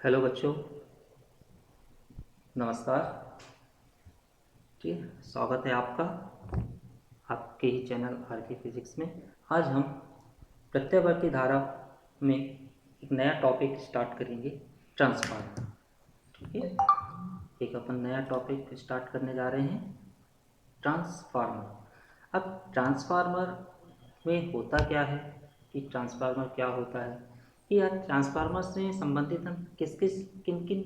Hello बच्चों, नमस्कार। ठीक है, स्वागत है आपका आपके ही चैनल आर के फिजिक्स में। आज हम प्रत्यावर्ती धारा में एक नया टॉपिक स्टार्ट करेंगे, ट्रांसफार्मर। ठीक है, एक अपन नया टॉपिक स्टार्ट करने जा रहे हैं, ट्रांसफार्मर। अब ट्रांसफार्मर में होता क्या है, कि ट्रांसफार्मर क्या होता है, कि यार ट्रांसफार्मर से संबंधित हम किन किन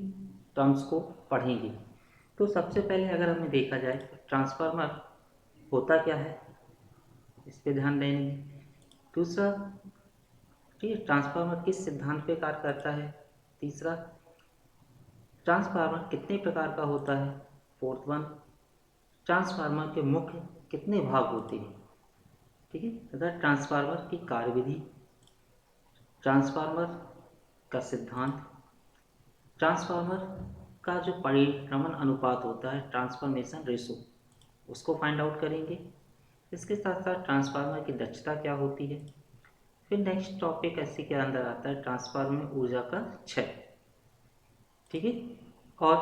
टर्म्स को पढ़ेंगे। तो सबसे पहले अगर हमें देखा जाए तो ट्रांसफार्मर होता क्या है, इस पे ध्यान देंगे। दूसरा, ठीक है, ट्रांसफार्मर किस सिद्धांत पे कार्य करता है। तीसरा, ट्रांसफार्मर कितने प्रकार का होता है। फोर्थ वन, ट्रांसफार्मर के मुख्य कितने भाग होते हैं। ठीक है, तथा ट्रांसफार्मर की कार्यविधि, ट्रांसफार्मर का सिद्धांत, ट्रांसफार्मर का जो परिभ्रमण अनुपात होता है, ट्रांसफॉर्मेशन रेशो, उसको फाइंड आउट करेंगे। इसके साथ साथ ट्रांसफार्मर की दक्षता क्या होती है। फिर नेक्स्ट टॉपिक इसी के अंदर आता है ट्रांसफार्मर में ऊर्जा का क्षय। ठीक है, और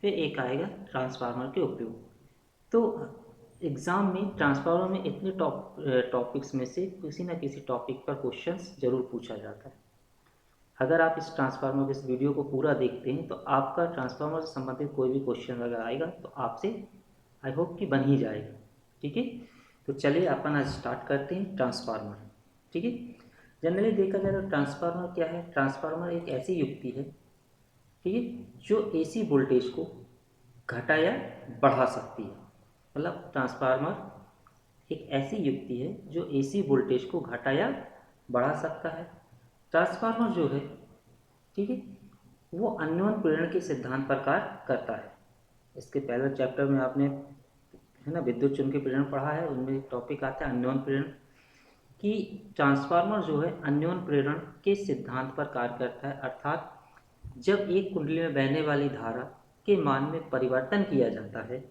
फिर एक आएगा ट्रांसफार्मर के उपयोग। तो एग्ज़ाम में ट्रांसफार्मर में इतने टॉपिक्स में से किसी न किसी टॉपिक पर क्वेश्चंस जरूर पूछा जाता है। अगर आप इस ट्रांसफार्मर के इस वीडियो को पूरा देखते हैं तो आपका ट्रांसफार्मर से संबंधित कोई भी क्वेश्चन अगर आएगा तो आपसे आई होप कि बन ही जाएगा। ठीक है, तो चलिए अपन आज स्टार्ट करते हैं ट्रांसफार्मर। ठीक है, जनरली देखा जाए तो ट्रांसफार्मर क्या है। ट्रांसफार्मर एक ऐसी युक्ति है, ठीक है, जो एसी वोल्टेज को घटा या बढ़ा सकती है। मतलब ट्रांसफार्मर एक ऐसी युक्ति है जो एसी वोल्टेज को घटा या बढ़ा सकता है। ट्रांसफार्मर जो है, ठीक है, वो अन्योन प्रेरण के सिद्धांत पर कार्य करता है। इसके पहले चैप्टर में आपने, है ना, विद्युत चुम्बकीय प्रेरण पढ़ा है, उनमें एक टॉपिक आता है अन्योन प्रेरण, कि ट्रांसफार्मर जो है अन्योन प्रेरण के सिद्धांत पर कार्य करता है। अर्थात जब एक कुंडली में बहने वाली धारा के मान में परिवर्तन किया जाता है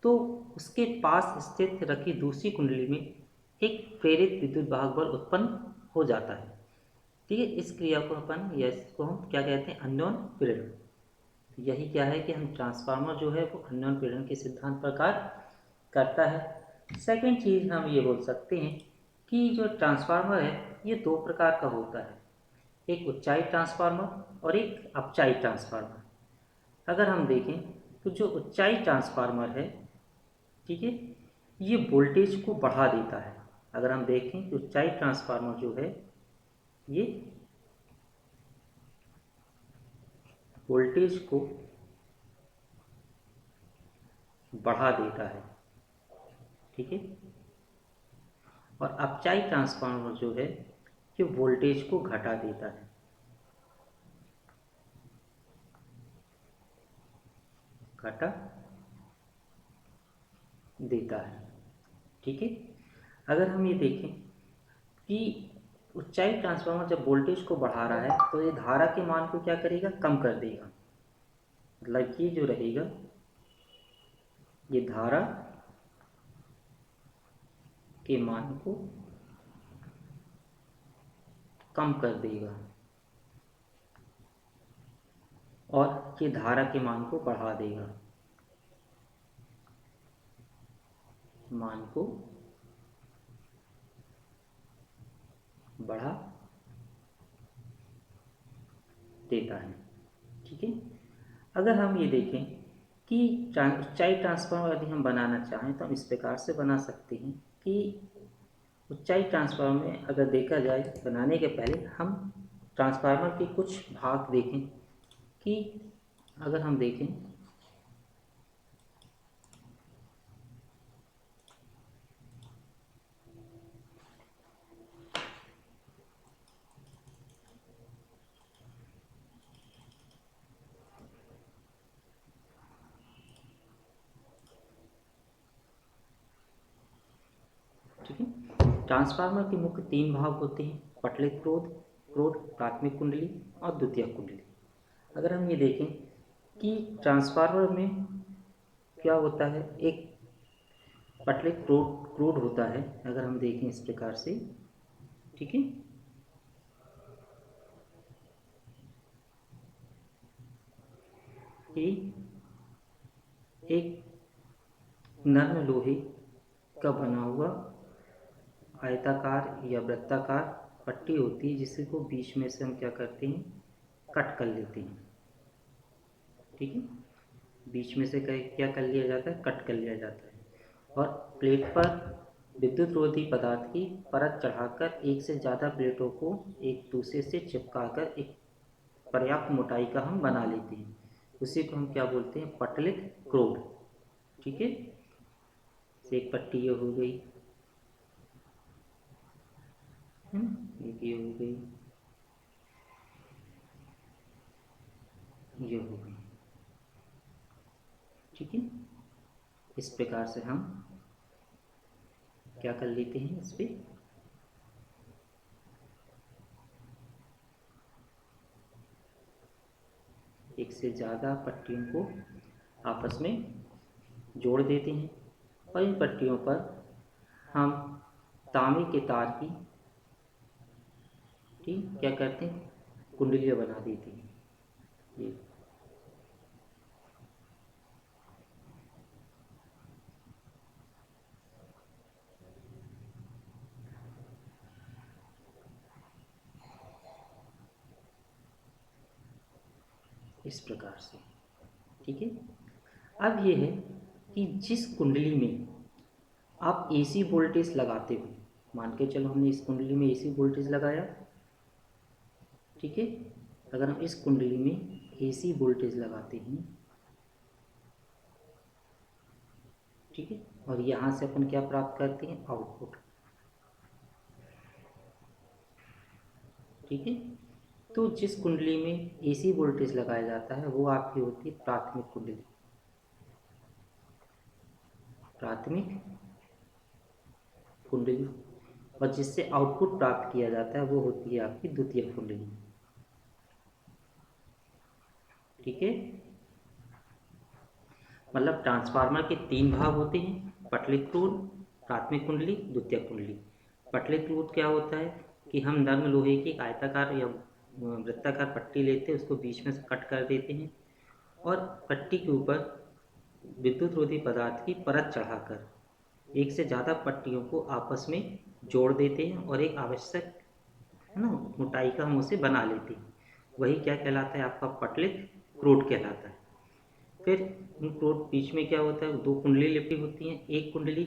तो उसके पास स्थित रखी दूसरी कुंडली में एक प्रेरित विद्युत वाहक बल उत्पन्न हो जाता है। ठीक है, इस क्रिया को अपन या इसको हम क्या कहते हैं, अन्योन प्रेरण। तो यही क्या है कि हम ट्रांसफार्मर जो है वो अन्योन प्रेरण के सिद्धांत पर कार्य करता है। सेकंड चीज़ हम ये बोल सकते हैं कि जो ट्रांसफार्मर है ये दो प्रकार का होता है, एक उच्चाई ट्रांसफार्मर और एक अपचाई ट्रांसफार्मर। अगर हम देखें तो जो उच्चाई ट्रांसफार्मर है, ठीक है, ये वोल्टेज को बढ़ा देता है। अगर हम देखें तो उच्चाई ट्रांसफार्मर जो है ये वोल्टेज को बढ़ा देता है। ठीक है, और अपचाई ट्रांसफार्मर जो है ये वोल्टेज को घटा देता है, घटा देता है। ठीक है, अगर हम ये देखें कि उच्चाई ट्रांसफार्मर जब वोल्टेज को बढ़ा रहा है तो ये धारा के मान को क्या करेगा, कम कर देगा। मतलब ये जो रहेगा, ये धारा के मान को कम कर देगा और ये धारा के मान को बढ़ा देगा, मान को बढ़ा देता है। ठीक है, अगर हम ये देखें कि ऊंचाई ट्रांसफार्मर यदि हम बनाना चाहें तो हम इस प्रकार से बना सकते हैं कि ऊंचाई ट्रांसफार्मर में अगर देखा जाए बनाने के पहले हम ट्रांसफार्मर के कुछ भाग देखें। कि अगर हम देखें ठीक है, ट्रांसफार्मर के मुख्य तीन भाग होते हैं, पटलित क्रोध, क्रोध प्राथमिक कुंडली और द्वितीयक कुंडली। अगर हम ये देखें कि ट्रांसफार्मर में क्या होता है, एक पटलित क्रोध क्रोध होता है। अगर हम देखें इस प्रकार से, ठीक है, कि एक नर्म लोहे का बना हुआ आयताकार या वृत्ताकार पट्टी होती है, जिसे को बीच में से हम क्या करते हैं, कट कर लेते हैं। ठीक है, बीच में से क्या कर लिया जाता है, कट कर लिया जाता है। और प्लेट पर विद्युत रोधी पदार्थ की परत चढ़ाकर एक से ज़्यादा प्लेटों को एक दूसरे से चिपकाकर एक पर्याप्त मोटाई का हम बना लेते हैं। उसी को हम क्या बोलते हैं, पटलित क्रोड। ठीक है, एक पट्टी ये हो गई है ना, एक ये हो गई, ये हो गई। ठीक है, इस प्रकार से हम क्या कर लेते हैं, इस पर एक से ज़्यादा पट्टियों को आपस में जोड़ देते हैं और इन पट्टियों पर हम तांबे के तार की ठीक क्या करते हैं, कुंडलियाँ बना देते हैं। ये इस प्रकार से। ठीक है, अब ये है कि जिस कुंडली में आप एसी वोल्टेज लगाते हो, मान के चलो हमने इस कुंडली में एसी वोल्टेज लगाया। ठीक है, अगर हम इस कुंडली में एसी वोल्टेज लगाते हैं, ठीक है, और यहाँ से अपन क्या प्राप्त करते हैं, आउटपुट। ठीक है, तो जिस कुंडली में एसी वोल्टेज लगाया जाता है वो आपकी होती है प्राथमिक कुंडली। प्राथमिक कुंडली, और जिससे आउटपुट प्राप्त किया जाता है वो होती है आपकी द्वितीयक कुंडली। ठीक है, मतलब ट्रांसफार्मर के तीन भाग होते हैं, पटलित क्रोड, प्राथमिक कुंडली, द्वितीयक कुंडली। पटलित क्रोड क्या होता है कि हम नर्म लोहे की आयताकार या वृत्ताकार पट्टी लेते हैं, उसको बीच में से कट कर देते हैं और पट्टी के ऊपर विद्युत रोधी पदार्थ की परत चढ़ाकर एक से ज़्यादा पट्टियों को आपस में जोड़ देते हैं और एक आवश्यक है ना मोटाई का हम उसे बना लेते हैं। वही क्या कहलाता है, आपका पटलित क्रोड कहलाता है। फिर इन क्रोड बीच में क्या होता है, दो कुंडली लिपटी होती हैं। एक कुंडली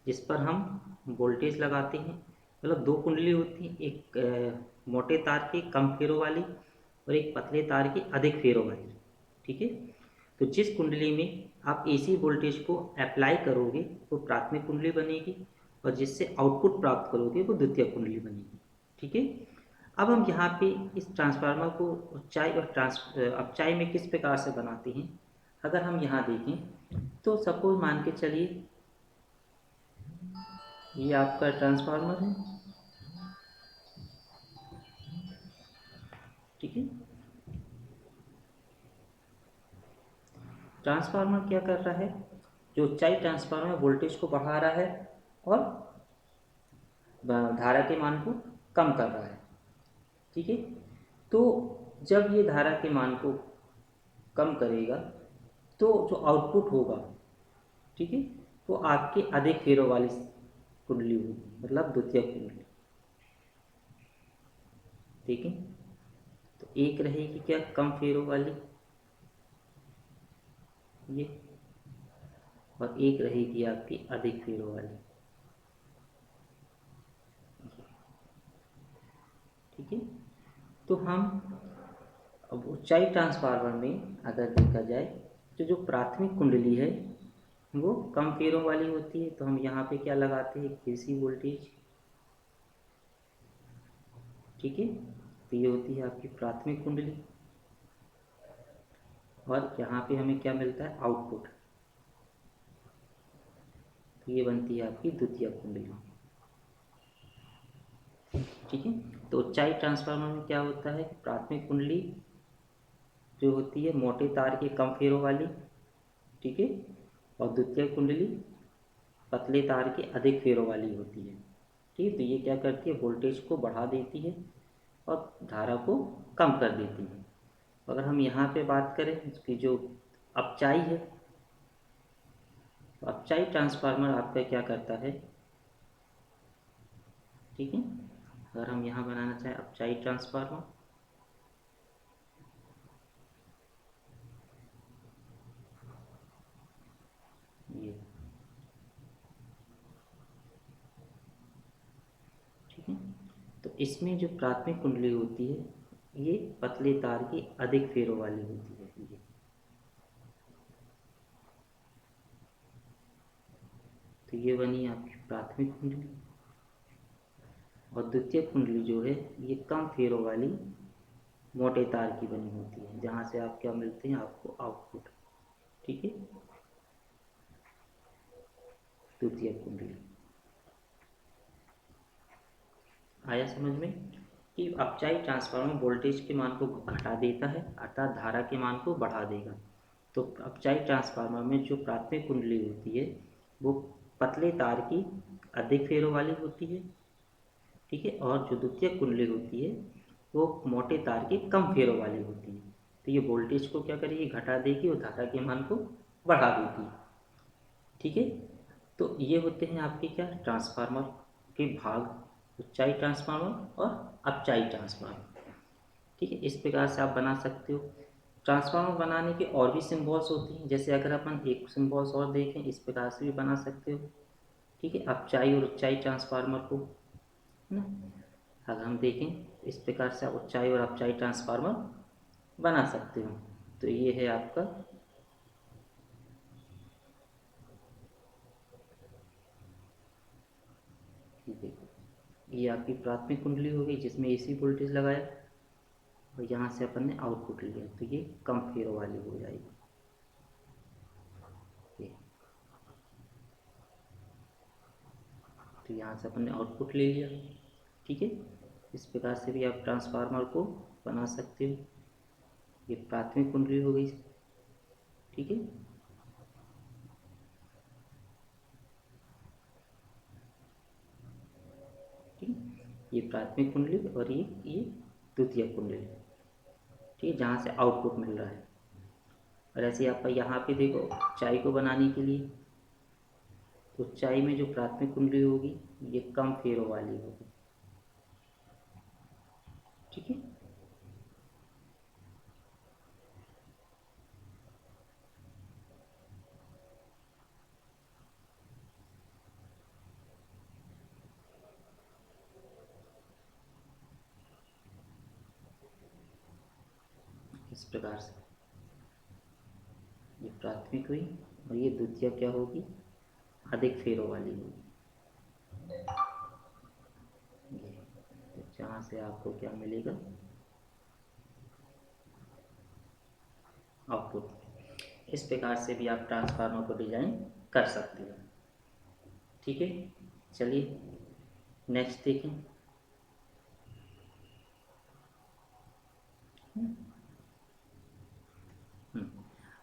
जिस पर हम वोल्टेज लगाते हैं, मतलब दो कुंडली होती हैं, एक मोटे तार की कम फेरों वाली और एक पतले तार की अधिक फेरों वाली। ठीक है, तो जिस कुंडली में आप एसी वोल्टेज को अप्लाई करोगे वो प्राथमिक कुंडली बनेगी और जिससे आउटपुट प्राप्त करोगे वो द्वितीय कुंडली बनेगी। ठीक है, अब हम यहाँ पे इस ट्रांसफार्मर को अब चाय में किस प्रकार से बनाते हैं, अगर हम यहाँ देखें तो सपोज मान के चलिए ये आपका ट्रांसफार्मर है। ठीक है, ट्रांसफार्मर क्या कर रहा है, जो चाय ट्रांसफार्मर वोल्टेज को बढ़ा रहा है और धारा के मान को कम कर रहा है। ठीक है, तो जब ये धारा के मान को कम करेगा तो जो आउटपुट होगा, ठीक है, वो आपके अधिक फेरों वाली कुंडली होगी, मतलब द्वितीय कुंडली। ठीक है, तो एक रहेगी क्या, कम फेरों वाली ये, और एक रहेगी आपकी अधिक फेरों वाली। ठीक है, तो हम अब ऊंचाई ट्रांसफार्मर में अगर देखा जाए तो जो प्राथमिक कुंडली है वो कम फेरों वाली होती है, तो हम यहाँ पे क्या लगाते हैं, एसी वोल्टेज। ठीक है, तो ये होती है आपकी प्राथमिक कुंडली और यहाँ पे हमें क्या मिलता है, आउटपुट। तो ये बनती है आपकी द्वितीय कुंडली। ठीक है, तो ऊंचाई ट्रांसफार्मर में क्या होता है, प्राथमिक कुंडली जो होती है मोटे तार के कम फेरों वाली, ठीक है, और द्वितीय कुंडली पतले तार के अधिक फेरों वाली होती है। ठीक है, तो ये क्या करती है, वोल्टेज को बढ़ा देती है और धारा को कम कर देती है। अगर हम यहाँ पे बात करें इसकी जो अपचाई है। तो अपचाई ट्रांसफार्मर आपका क्या करता है, ठीक है। अगर हम यहाँ बनाना चाहें अपचाई ट्रांसफार्मर, ये ठीक है। तो इसमें जो प्राथमिक कुंडली होती है ये पतले तार की अधिक फेरों वाली होती है ये। तो ये बनी आपकी प्राथमिक कुंडली। और द्वितीय कुंडली जो है ये कम फेरों वाली मोटे तार की बनी होती है, जहाँ से आप क्या मिलते हैं, आपको आउटपुट, ठीक है। द्वितीय कुंडली आया समझ में, कि अपचाई ट्रांसफार्मर वोल्टेज के मान को घटा देता है अर्थात धारा के मान को बढ़ा देगा। तो अपचाई ट्रांसफार्मर में जो प्राथमिक कुंडली होती है वो पतले तार की अधिक फेरों वाली होती है, ठीक है। और जो द्वितीय कुंडली होती है वो मोटे तार की कम फेरों वाली होती है। तो ये वोल्टेज को क्या करेगी, घटा देगी और धारा के मान को बढ़ा देगी, ठीक है। तो ये होते हैं आपके क्या, ट्रांसफार्मर के भाग, उच्चाई ट्रांसफार्मर और अपचाई ट्रांसफार्मर, ठीक है। इस प्रकार से आप बना सकते हो। ट्रांसफार्मर बनाने के और भी सिम्बॉल्स होती हैं, जैसे अगर अपन एक सिम्बॉल्स और देखें इस प्रकार से भी बना सकते हो, ठीक है, अपचाई और उच्चाई ट्रांसफार्मर को, है ना। अगर हम देखें इस प्रकार से आप उच्चाई और अपचाई ट्रांसफार्मर बना सकते हो। तो ये है आपका, ये देखो, ये आपकी प्राथमिक कुंडली हो गई जिसमें एसी वोल्टेज लगाया और यहाँ से अपन ने आउटपुट लिया, तो ये कम फेरों वाली हो जाएगी ये। तो यहाँ से अपन ने आउटपुट ले लिया, ठीक है। इस प्रकार से भी आप ट्रांसफार्मर को बना सकते हो। ये प्राथमिक कुंडली हो गई, ठीक है। ठीक, ये प्राथमिक कुंडली और ये द्वितीय कुंडली, ठीक है, जहाँ से आउटपुट मिल रहा है। और ऐसे आप यहाँ पे देखो चाय को बनाने के लिए, तो चाय में जो प्राथमिक कुंडली होगी ये कम फेरों वाली होगी, ठीक है। इस प्रकार से ये प्राथमिक हुई और ये द्वितीय क्या होगी, अधिक फेरों वाली होगी ये। तो जहाँ से आपको क्या मिलेगा, आउटपुट। इस प्रकार से भी आप ट्रांसफार्मर को डिजाइन कर सकते हो, ठीक है। चलिए नेक्स्ट देखें। हम्म,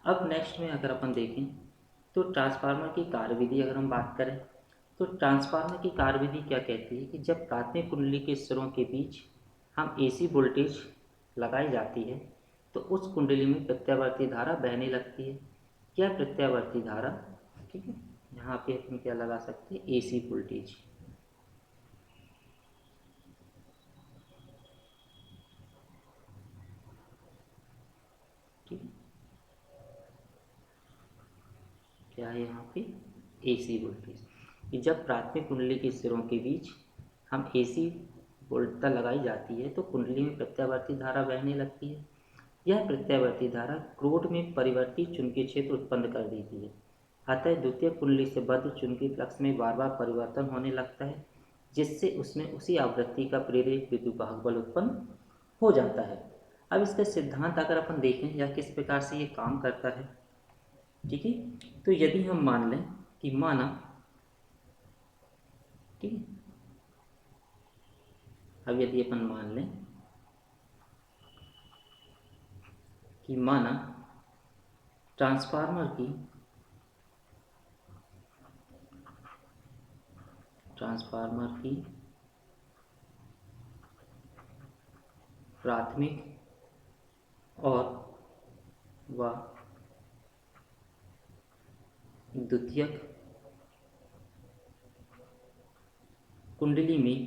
अब नेक्स्ट में अगर अपन देखें तो ट्रांसफार्मर की कार्यविधि अगर हम बात करें तो ट्रांसफार्मर की कार्यविधि क्या कहती है कि जब प्राथमिक कुंडली के सिरों के बीच हम एसी वोल्टेज लगाई जाती है तो उस कुंडली में प्रत्यावर्ती धारा बहने लगती है। क्या प्रत्यावर्ती धारा, ठीक है, यहाँ पे अपन क्या लगा सकते हैं, एसी वोल्टेज, ठीक है। क्या है यहाँ पे, एसी वोल्टेज, कि जब प्राथमिक कुंडली के सिरों के बीच हम एसी वोल्टता लगाई जाती है तो कुंडली में प्रत्यावर्ती धारा बहने लगती है। यह प्रत्यावर्ती धारा क्रोध में परिवर्तित चुंबकीय क्षेत्र उत्पन्न कर देती है। अतः द्वितीय कुंडली से बद्ध चुंबकीय फ्लक्स में बार बार परिवर्तन होने लगता है जिससे उसमें उसी आवृत्ति का प्रेरित विद्युत वाहक बल उत्पन्न हो जाता है। अब इसका सिद्धांत अगर अपन देखें या किस प्रकार से ये काम करता है, ठीक है। तो यदि हम मान लें कि माना, ठीक है, अब यदि अपन मान लें कि माना ट्रांसफार्मर की ट्रांसफार्मर की प्राथमिक और व द्वितीयक कुंडली में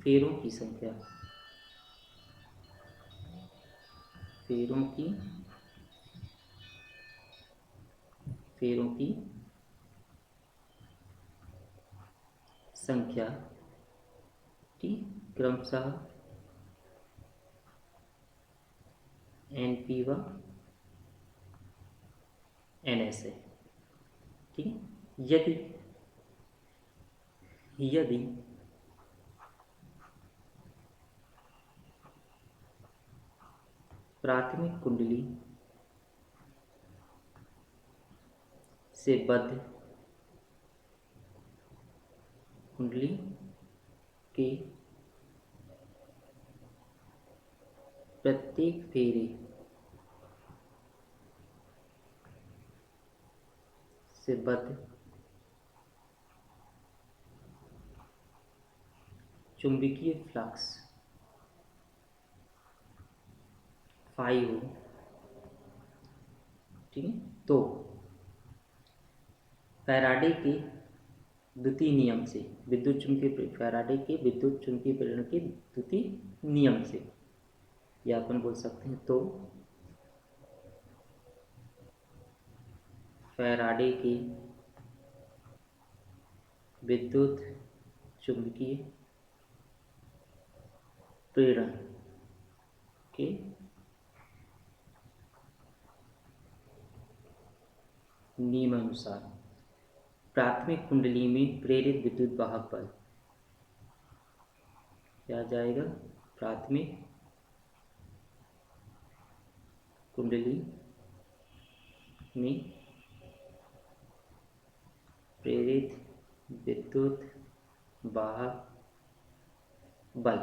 फेरों की संख्या, फेरों की संख्या ठीक क्रमशः NP व NS है। ठीक है, यदि प्राथमिक कुंडली से बद्ध कुंडली के प्रत्येक फेरे से बद्ध चुंबकीय फ्लक्स फाई हो, ठीक है, तो फैराडे के द्वितीय नियम से, फैराडे के विद्युत चुंबकीय प्रेरण के द्वितीय नियम से, या अपन बोल सकते हैं तो फैराडे के विद्युत चुंबकीय प्रेरण के नियमानुसार प्राथमिक कुंडली में प्रेरित विद्युत वाहक बल क्या जाएगा, प्राथमिक कुंडली में प्रेरित विद्युत वाहक बल,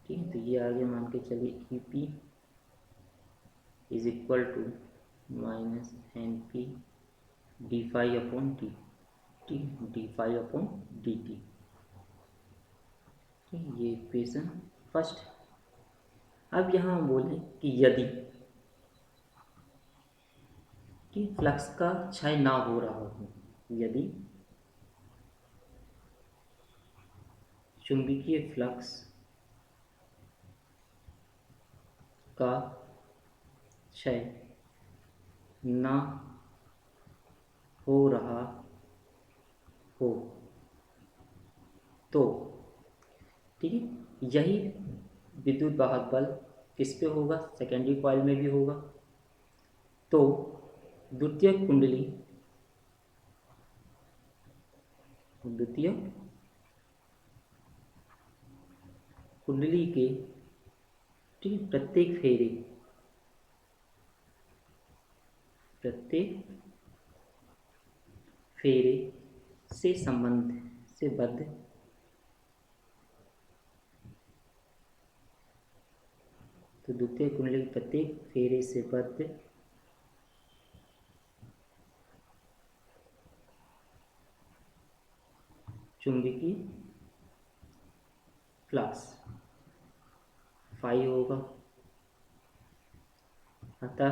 ठीक है। तो ये आगे मान के चलिए EP is equal to minus NP d∅/dt, d∅/dt, ये इक्वेशन फर्स्ट। अब यहाँ हम बोलें कि यदि कि फ्लक्स का क्षय ना हो रहा हो, यदि चुंबकीय फ्लक्स का क्षय ना हो रहा हो तो ठीक है, यही विद्युत वाहक बल किस पे होगा, सेकेंडरी कॉइल में भी होगा। तो द्वितीयक कुंडली के ठीक प्रत्येक फेरे से बद्ध तो द्वितीय कुंडली के प्रत्येक फेरे से बद्ध चुंबकीय फ्लक्स फाई होगा। अतः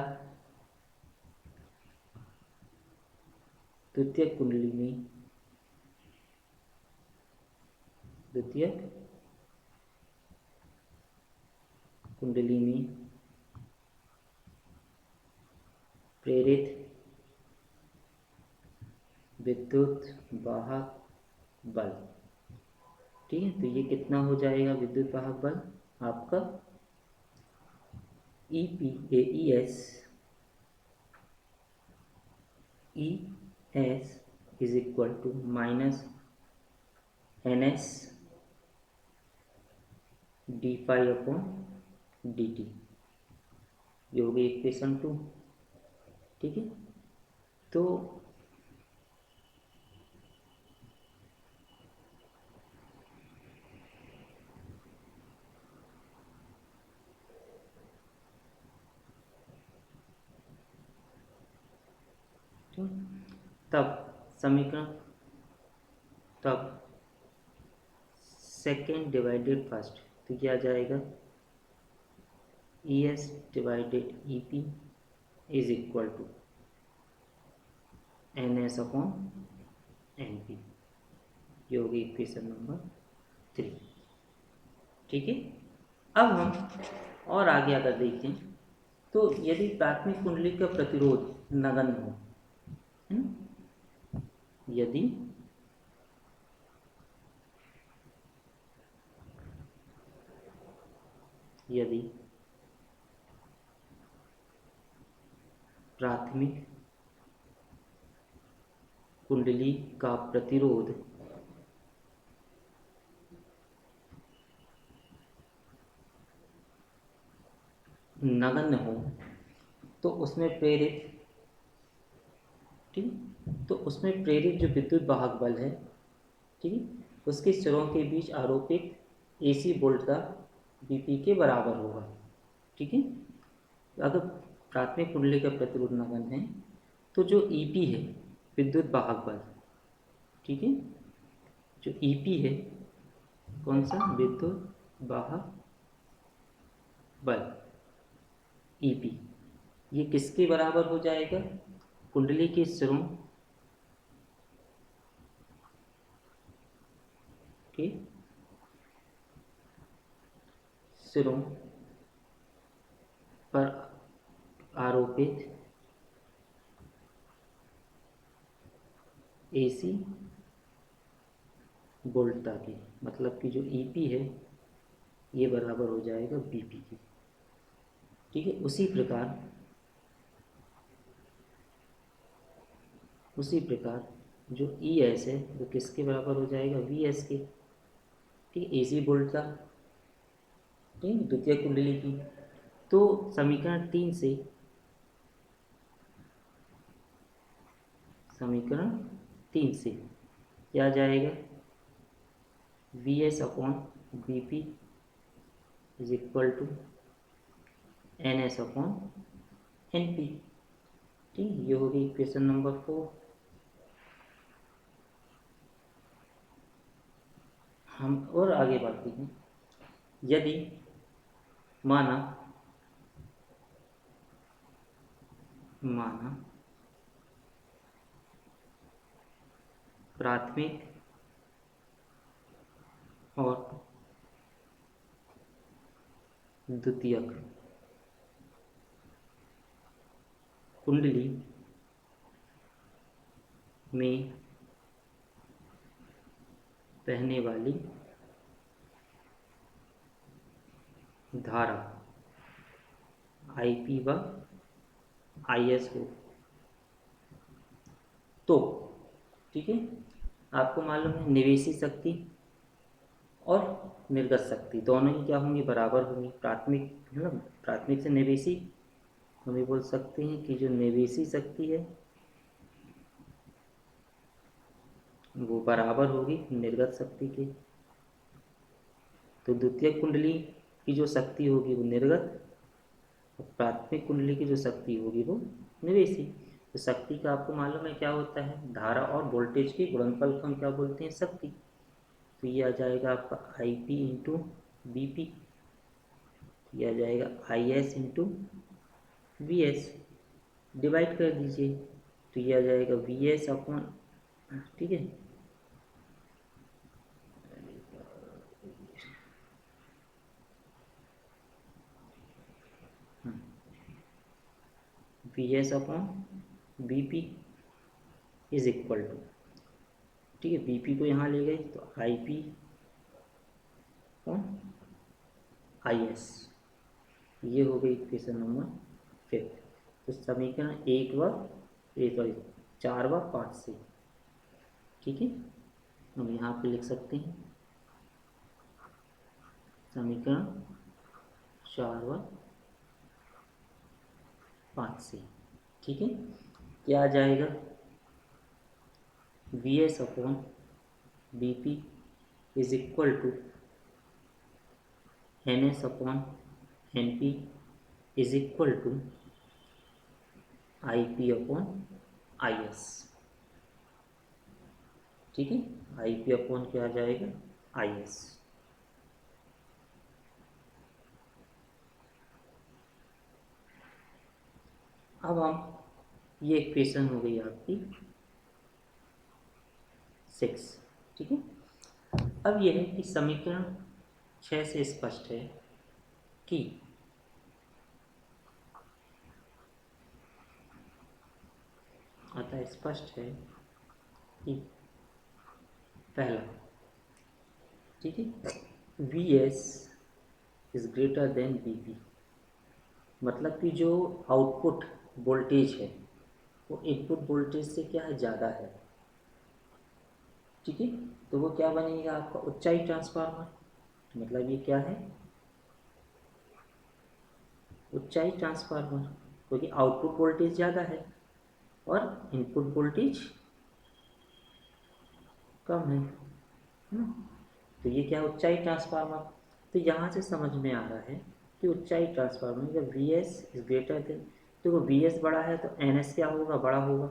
द्वितीय कुंडली में प्रेरित विद्युत वाहक बल, ठीक है। तो ये कितना हो जाएगा विद्युत वाहक बल आपका ES is equal to minus NS d∅/dt, ये हो गई इक्वेशन 2, ठीक है। तो तब सेकेंड डिवाइडेड फर्स्ट, तो क्या जाएगा ES divided EP is equal to N S upon N P. ये होगी इक्वेशन नंबर 3। ठीक है। अब हम और आगे अगर देखें तो यदि प्राथमिक कुंडली का प्रतिरोध नगण्य हो, है ना, यदि प्राथमिक कुंडली का प्रतिरोध नगण्य हो तो उसमें प्रेरित, ठीक, तो उसमें प्रेरित जो विद्युत वाहक बल है, ठीक, उसके सिरों के बीच आरोपित AC वोल्ट का BP के बराबर होगा। ठीक है। अगर प्राथमिक कुंडली का प्रतिरोध नगण्य है तो जो EP है विद्युत वाहक बल, ठीक है, जो EP है कौन सा, विद्युत वाहक बल EP, ये किसके बराबर हो जाएगा, कुंडली के सिरों के सिरों पर आरोपित AC वोल्टता की, मतलब कि जो EP है ये बराबर हो जाएगा BP की। ठीक है। उसी प्रकार जो ES है वो किसके बराबर हो जाएगा, VS के। ठीक है, AC वोल्टता, ठीक, द्वितीय कुंडली की। तो समीकरण 3 से क्या आ जाएगा, VS upon BP is equal to NS upon NP। ठीक, ये होगी इक्वेशन नंबर 4। हम और आगे बढ़ते हैं। यदि माना प्राथमिक और द्वितीयक कुंडली में बहने वाली धारा IP व IS हो तो, ठीक है, आपको मालूम है निवेशी शक्ति और निर्गत शक्ति दोनों ही क्या होंगी, बराबर होंगी। प्राथमिक, मतलब प्राथमिक से निवेशी हम ये बोल सकते हैं कि जो निवेशी शक्ति है वो बराबर होगी निर्गत शक्ति के। तो द्वितीय कुंडली की जो शक्ति होगी वो निर्गत, और प्राथमिक कुंडली की जो शक्ति होगी वो निवेशी। तो शक्ति का आपको मालूम है क्या होता है, धारा और वोल्टेज के गुणनफल को हम क्या बोलते हैं, शक्ति। तो ये आ जाएगा आपका IP इंटू BP, ये आ जाएगा IS इंटू VS, डिवाइड कर दीजिए तो ये आ जाएगा VS अपॉन, ठीक है, VS upon BP is equal to, ठीक है, BP को यहाँ ले गए तो IP अपॉन IS, ये हो गई इक्वेशन नंबर 5। तो समीकरण 4 व 5 से, ठीक है, हम यहाँ पे लिख सकते हैं समीकरण 4 व 5 से, ठीक है, क्या आ जाएगा, VS upon BP is equal to NS upon NP is equal to IP upon IS। ठीक है, IP अपॉन क्या आ जाएगा, IS। अब हम ये इक्वेशन हो गई आपकी 6। ठीक है। अब यह है कि समीकरण 6 से स्पष्ट है कि अतः स्पष्ट है कि पहला, ठीक है, V S is greater than B P, मतलब कि जो आउटपुट वोल्टेज है वो इनपुट वोल्टेज से क्या है, ज़्यादा है। ठीक है। तो वो क्या बनेगा आपका ऊंचाई ट्रांसफार्मर। मतलब ये क्या है, ऊंचाई ट्रांसफार्मर, क्योंकि आउटपुट वोल्टेज ज़्यादा है और इनपुट वोल्टेज कम है ना। तो ये क्या ऊंचाई ट्रांसफार्मर। तो यहाँ से समझ में आ रहा है कि ऊंचाई ट्रांसफार्मर जब we S is greater then, तो वो वी एस बड़ा है तो एन एस क्या होगा, बड़ा होगा,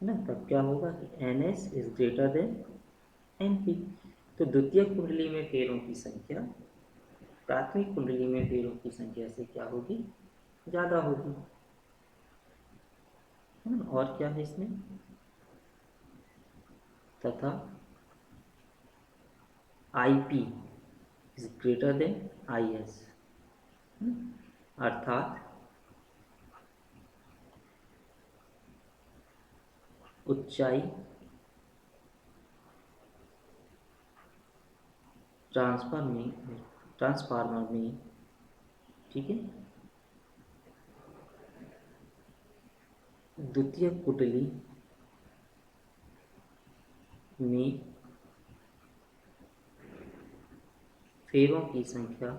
है ना। तब क्या होगा कि N S is greater than N P. तो द्वितीय कुंडली में फेरों की संख्या प्राथमिक कुंडली में फेरों की संख्या से क्या होगी, ज़्यादा होगी, है ना। और क्या है इसमें, तथा I P is greater than I S, अर्थात ऊंचाई ट्रांसफार्मर में, ठीक है, द्वितीय कुंडली में फेरों की संख्या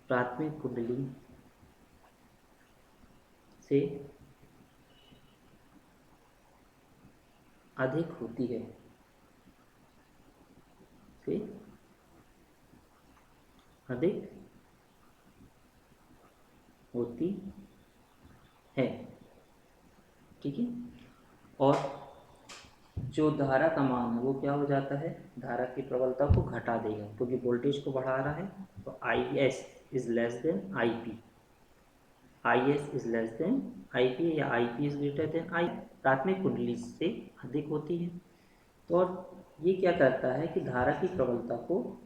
प्राथमिक कुंडली से अधिक होती है, से अधिक होती है। ठीक है। और जो धारा का मान है वो क्या हो जाता है, धारा की प्रबलता को घटा देगा, क्योंकि वोल्टेज को बढ़ा रहा है। तो I S is less than I P, I S is less than I P, या I P is greater than I, प्राथमिक कुंडली से अधिक होती है। तो और ये क्या करता है कि धारा की प्रबलता को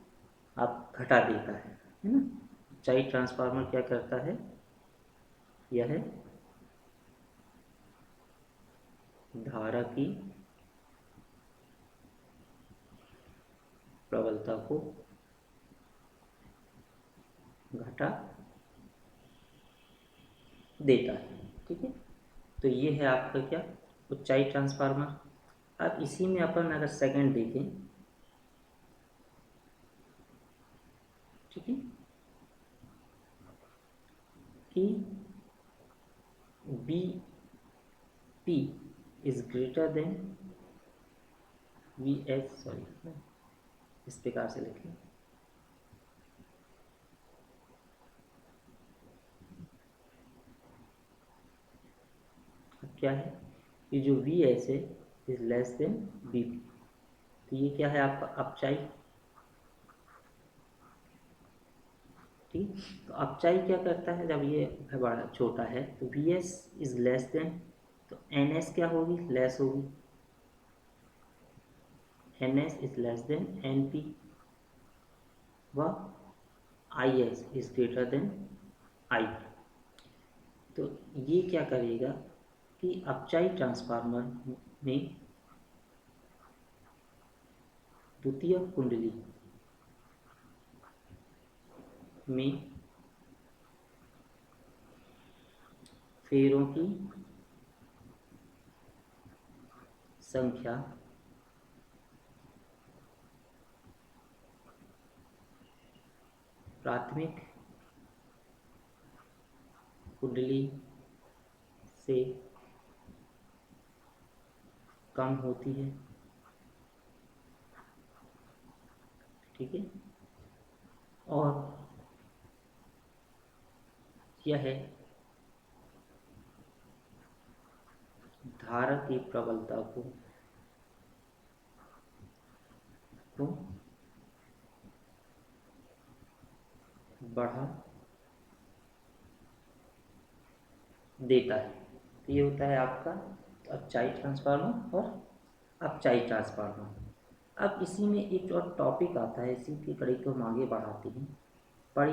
आप घटा देता है ना। ऊंचाई ट्रांसफार्मर क्या करता है, यह धारा की प्रबलता को घटा देता है। ठीक है। तो ये है आपका क्या, ऊंचाई ट्रांसफार्मर। अब इसी में अपन अगर सेकंड देखें, ठीक है, कि B P is greater than V S, sorry इस प्रकार से लिखें, अब क्या है, कि जो वी एस है is less than B P. तो ये क्या है आपका अपचाई। ठीक। तो अपचाई क्या करता है, जब ये बड़ा छोटा है तो V S is less than, तो एन एस क्या होगी, लेस होगी, N S is less than N P, व I S is greater than I P. तो ये क्या करेगा कि अपचाई ट्रांसफार्मर में द्वितीय कुंडली में फेरों की संख्या प्राथमिक कुंडली से कम होती है। ठीक है। और यह है धारा की प्रबलता को बढ़ा देता है। तो ये होता है आपका अपचाई ट्रांसफार्मर और अपचाई ट्रांसफार्मर। अब इसी में एक और टॉपिक आता है, इसी की कड़ी को हम आगे बढ़ाते हैं, परि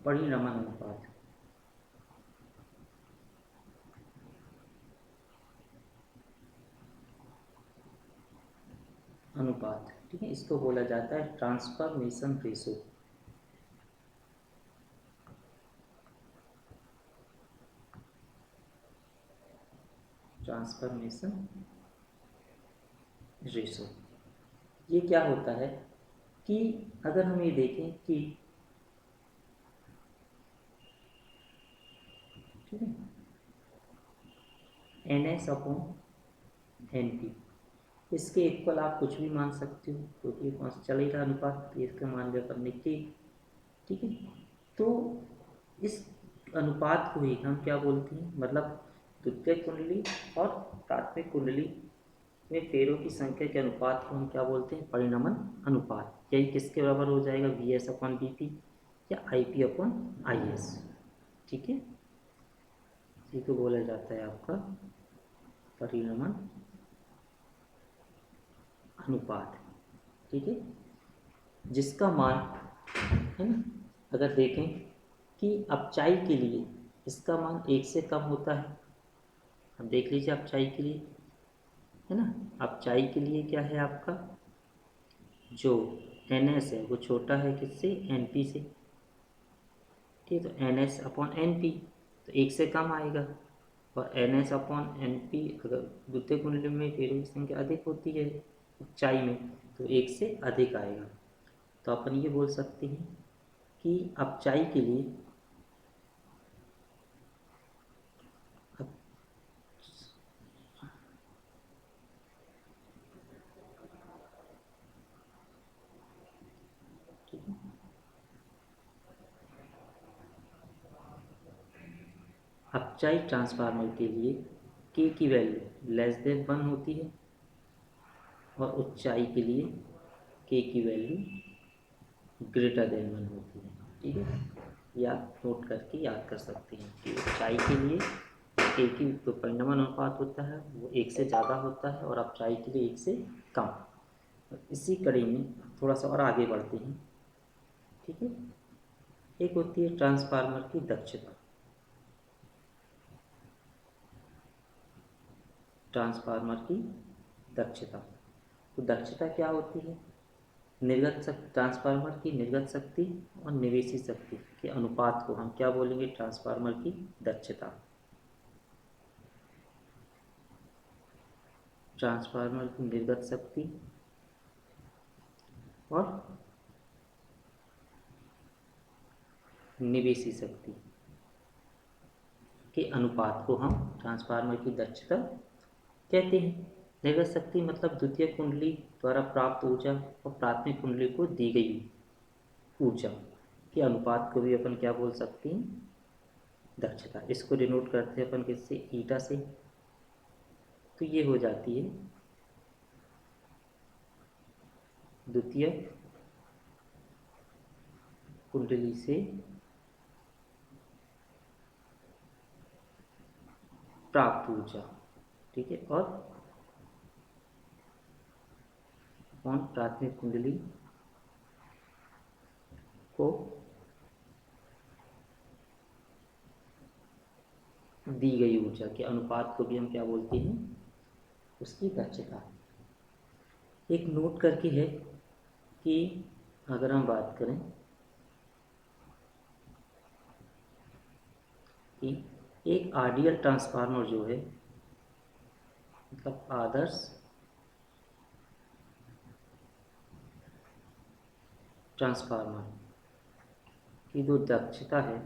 परिणमन अनुपात। अनुपात, ठीक है, इसको बोला जाता है ट्रांसफॉर्मेशन रेशो। ट्रांसफॉर्मेशन रेशो ये क्या होता है कि अगर हम ये देखें कि, ठीक है, N S upon N P, इसके इक्वल आप कुछ भी मान सकते हो क्योंकि कौन सा चल ही रहा अनुपात, तो इसका मान लिया अपन ने के, ठीक है। तो इस अनुपात को ही हम क्या बोलते हैं, मतलब द्वितीय कुंडली और प्राथमिक कुंडली में फेरों की संख्या के अनुपात को हम क्या बोलते हैं, परिणमन अनुपात। यही किसके बराबर हो जाएगा, V S upon B P या I P upon I S, ठीक है। इसी को बोला जाता है आपका परिणमन अनुपात, ठीक है। जिसका मान, है ना, अगर देखें कि अपचाई के लिए इसका मान 1 से कम होता है। अब देख लीजिए अपचाई के लिए, है ना, अपचाई के लिए क्या है आपका, जो एन एस है वो छोटा है किससे, एन पी से, ठीक है। तो N S upon N P तो 1 से कम आएगा, और N S upon N P अगर द्वितीय कुंडली में फेरों की संख्या अधिक होती है ऊंचाई में, तो 1 से अधिक आएगा। तो अपन ये बोल सकते हैं कि अपचाई के लिए अप, ठीक है, अपचाई ट्रांसफार्मर के लिए के की वैल्यू लेस देन 1 होती है, और ऊंचाई के लिए के की वैल्यू ग्रेटर देन 1 होती है, ठीक है। या नोट करके याद कर सकते हैं कि ऊंचाई के लिए के की जो परिणमन अनुपात होता है वो 1 से ज़्यादा होता है, और अपचाई के लिए 1 से कम। इसी कड़ी में थोड़ा सा और आगे बढ़ते हैं, ठीक है। एक होती है ट्रांसफार्मर की दक्षता। ट्रांसफार्मर की दक्षता, तो दक्षता क्या होती है, निर्गत शक्ति, ट्रांसफार्मर की निर्गत शक्ति और निवेशी शक्ति के अनुपात को हम क्या बोलेंगे, ट्रांसफार्मर की दक्षता। ट्रांसफार्मर की निर्गत शक्ति और निवेशी शक्ति के अनुपात को हम ट्रांसफार्मर की दक्षता कहते हैं। निर्गत शक्ति मतलब द्वितीय कुंडली द्वारा प्राप्त ऊर्जा और प्राथमिक कुंडली को दी गई ऊर्जा के अनुपात को भी अपन क्या बोल सकते हैं, दक्षता। इसको डिनोट करते हैं अपन किससे, ईटा से। तो ये हो जाती है द्वितीय कुंडली से प्राप्त ऊर्जा, ठीक है, और प्राथमिक कुंडली को दी गई ऊर्जा के अनुपात को भी हम क्या बोलते हैं, उसकी दक्षता। एक नोट करके है कि अगर हम बात करें कि एक आइडियल ट्रांसफार्मर जो है, मतलब आदर्श ट्रांसफार्मर की जो दक्षता है,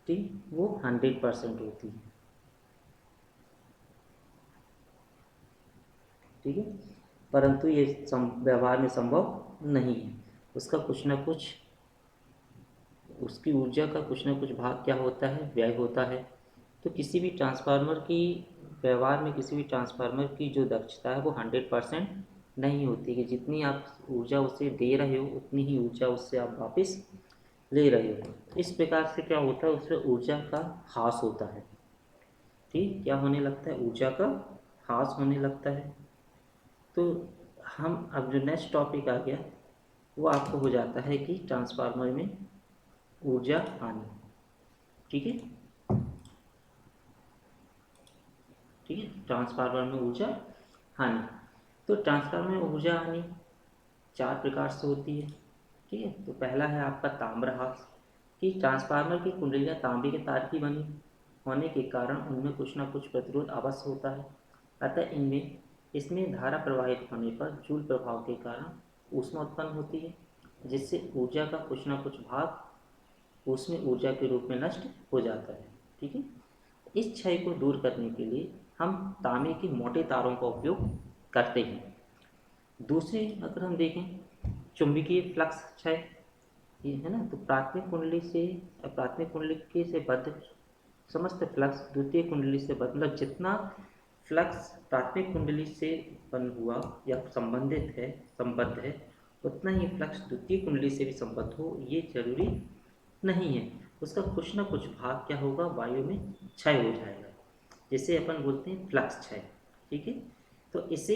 ठीक, वो 100% होती है, ठीक है। परंतु ये व्यवहार में संभव नहीं है। उसका कुछ ना कुछ, उसकी ऊर्जा का कुछ ना कुछ भाग क्या होता है, व्यय होता है। तो किसी भी ट्रांसफार्मर की व्यवहार में, किसी भी ट्रांसफार्मर की जो दक्षता है वो 100% नहीं होती, कि जितनी आप ऊर्जा उसे दे रहे हो उतनी ही ऊर्जा उससे आप वापस ले रहे हो। इस प्रकार से क्या होता है, उसमें ऊर्जा का ह्रास होता है। ठीक, क्या होने लगता है, ऊर्जा का ह्रास होने लगता है। तो हम अब जो नेक्स्ट टॉपिक आ गया वो आपको हो जाता है कि ट्रांसफार्मर में ऊर्जा हानि। ठीक है, ठीक है, ट्रांसफार्मर में ऊर्जा हानि। तो ट्रांसफार्मर में ऊर्जा हानि 4 प्रकार से होती है। ठीक है, तो पहला है आपका ताम्र ह्रास, कि ट्रांसफार्मर की कुंडलियाँ तांबे के तार की बनी होने के कारण उनमें कुछ ना कुछ प्रतिरोध अवश्य होता है। अतः इनमें इसमें धारा प्रवाहित होने पर जूल प्रभाव के कारण ऊष्मा उत्पन्न होती है, जिससे ऊर्जा का कुछ ना कुछ भाग उसमें ऊर्जा के रूप में नष्ट हो जाता है। ठीक है, इस क्षय को दूर करने के लिए हम तांबे के मोटे तारों का उपयोग करते हैं। दूसरे अगर हम देखें चुंबकीय फ्लक्स क्षय, ये है ना, तो प्राथमिक कुंडली से बद्ध समस्त फ्लक्स द्वितीय कुंडली से बद्ध, मतलब जितना फ्लक्स प्राथमिक कुंडली से उत्पन्न हुआ या संबद्ध है, उतना ही फ्लक्स द्वितीय कुंडली से भी संबद्ध हो ये जरूरी नहीं है। उसका कुछ ना कुछ भाग क्या होगा, वायु में क्षय हो जाएगा, जिसे अपन बोलते हैं फ्लक्स क्षय। ठीक है, तो इसे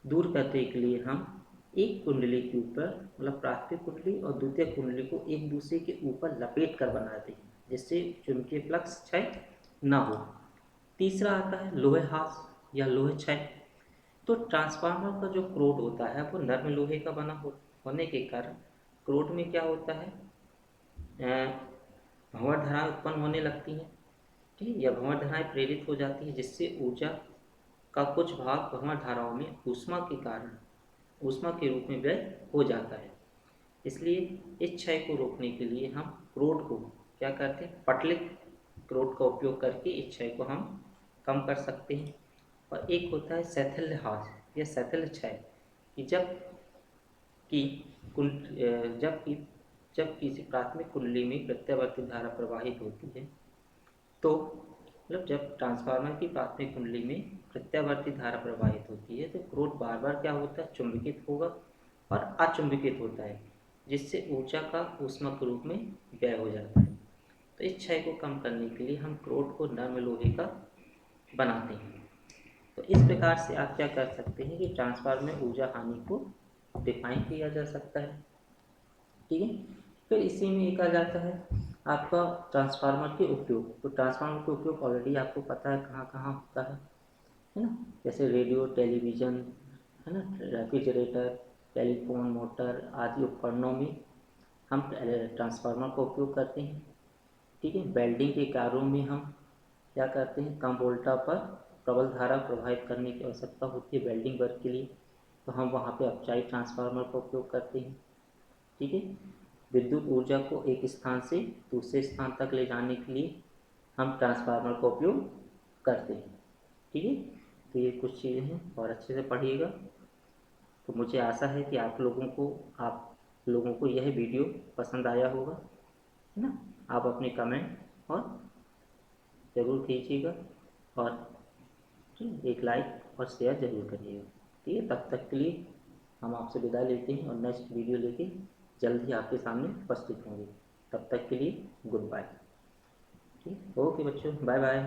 दूर करने के लिए हम एक कुंडली के ऊपर, मतलब प्राथमिक कुंडली और द्वितीय कुंडली को एक दूसरे के ऊपर लपेट कर बनाते हैं, जिससे चुंबकीय फ्लक्स क्षय ना हो। तीसरा आता है लोहे ह्रास या लोहे क्षय। तो ट्रांसफार्मर का जो क्रोड होता है वो नर्म लोहे का होने के कारण क्रोड में क्या होता है, भंवर धाराएं उत्पन्न होने लगती हैं। ठीक है, या भंवर धाराएं प्रेरित हो जाती है, जिससे ऊर्जा का कुछ भाग भंवर धाराओं में ऊष्मा के कारण ऊष्मा के रूप में व्यय हो जाता है। इसलिए इस क्षय को रोकने के लिए हम क्रोड को क्या करते हैं, पटलिक क्रोड का उपयोग करके इस क्षय को हम कम कर सकते हैं। और एक होता है शैथिल्य ह्रास या शैथिल्य क्षय, कि कि कुंड जब किसी प्राथमिक कुंडली में प्रत्यावर्ती धारा प्रवाहित होती है, तो मतलब जब ट्रांसफार्मर की प्राथमिक कुंडली में प्रत्यावर्ती धारा प्रवाहित होती है तो क्रोड बार बार क्या होता है, चुंबकित होगा और अचुंबकित होता है, जिससे ऊर्जा का ऊष्मा के रूप में व्यय हो जाता है। तो इस क्षय को कम करने के लिए हम क्रोड को नर्म लोहे का बनाते हैं। तो इस प्रकार से आप क्या कर सकते हैं कि ट्रांसफार्मर में ऊर्जा हानि को डिफाइन किया जा सकता है। ठीक है, फिर इसी में एक आ जाता है आपका ट्रांसफार्मर के उपयोग। तो ट्रांसफार्मर के उपयोग ऑलरेडी आपको पता है कहाँ कहाँ होता है ना, जैसे रेडियो, टेलीविज़न, है ना, रेफ्रिजरेटर, टेलीफोन, मोटर आदि उपकरणों में हम ट्रांसफार्मर का उपयोग करते हैं। ठीक है, वेल्डिंग के कार्यों में हम क्या करते हैं, कम वोल्टा पर प्रबल धारा प्रवाहित करने की आवश्यकता होती है वेल्डिंग वर्क के लिए, तो हम वहाँ पे अपचाई ट्रांसफार्मर का उपयोग करते हैं। ठीक है, विद्युत ऊर्जा को एक स्थान से दूसरे स्थान तक ले जाने के लिए हम ट्रांसफार्मर का उपयोग करते हैं। ठीक है, तो ये कुछ चीज़ें हैं और अच्छे से पढ़िएगा। तो मुझे आशा है कि आप लोगों को यह वीडियो पसंद आया होगा, है ना। आप अपने कमेंट और ज़रूर कीजिएगा और एक लाइक और शेयर ज़रूर करिएगा। ठीक है, तब तक के लिए हम आपसे विदा लेते हैं और नेक्स्ट वीडियो लेके जल्द ही आपके सामने उपस्थित होंगे। तब तक के लिए गुड बाय। ठीक, ओके बच्चों, बाय बाय।